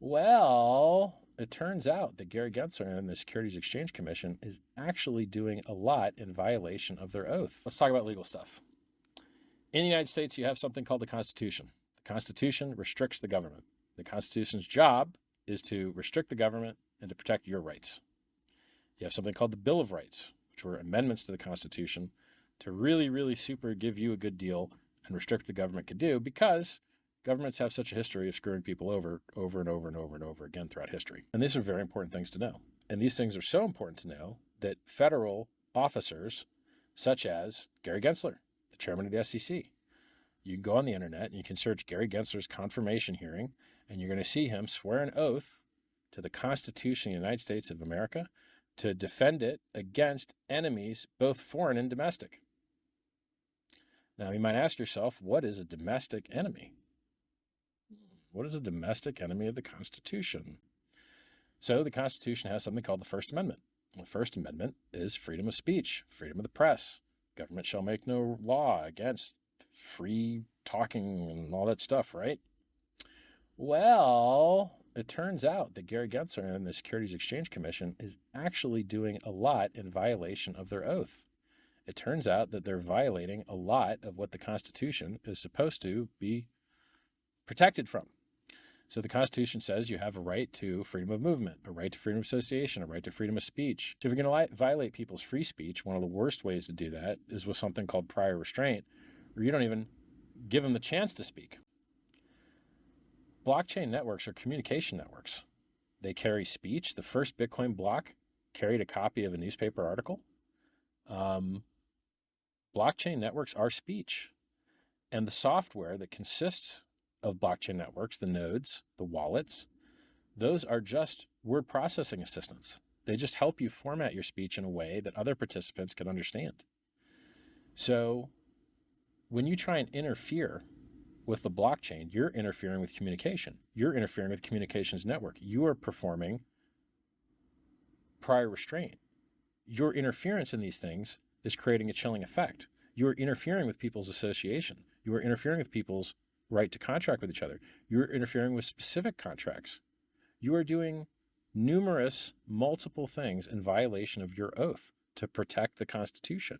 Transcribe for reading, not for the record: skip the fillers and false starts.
Well, it turns out that Gary Gensler and the Securities Exchange Commission is actually doing a lot in violation of their oath. Let's talk about legal stuff. In the United States, you have something called the Constitution. The Constitution restricts the government. The Constitution's job is to restrict the government and to protect your rights. You have something called the Bill of Rights, which were amendments to the Constitution to really super give you a good deal and restrict what the government could do, because governments have such a history of screwing people over and over again throughout history. And these are very important things to know. And these things are so important to know that federal officers, such as Gary Gensler, the chairman of the SEC, you can go on the internet and you can search Gary Gensler's confirmation hearing, and you're going to see him swear an oath to the Constitution of the United States of America to defend it against enemies, both foreign and domestic. Now, you might ask yourself, what is a domestic enemy? What is a domestic enemy of the Constitution? So the Constitution has something called the First Amendment. The First Amendment is freedom of speech, freedom of the press. Government shall make no law against free talking and all that stuff, right? Well, it turns out that Gary Gensler and the Securities Exchange Commission is actually doing a lot in violation of their oath. It turns out that they're violating a lot of what the Constitution is supposed to be protected from. So the Constitution says you have a right to freedom of movement, a right to freedom of association, a right to freedom of speech. So if you're going to violate people's free speech, one of the worst ways to do that is with something called prior restraint, where you don't even give them the chance to speak. Blockchain networks are communication networks. They carry speech. The first Bitcoin block carried a copy of a newspaper article. Blockchain networks are speech. And the software that consists of blockchain networks, the nodes, the wallets, those are just word processing assistants. They just help you format your speech in a way that other participants can understand. So when you try and interfere with the blockchain, you're interfering with communication. You're interfering with communications network. You are performing prior restraint. Your interference in these things is creating a chilling effect. You are interfering with people's association. You are interfering with people's right to contract with each other. You're interfering with specific contracts. You are doing multiple things in violation of your oath to protect the Constitution.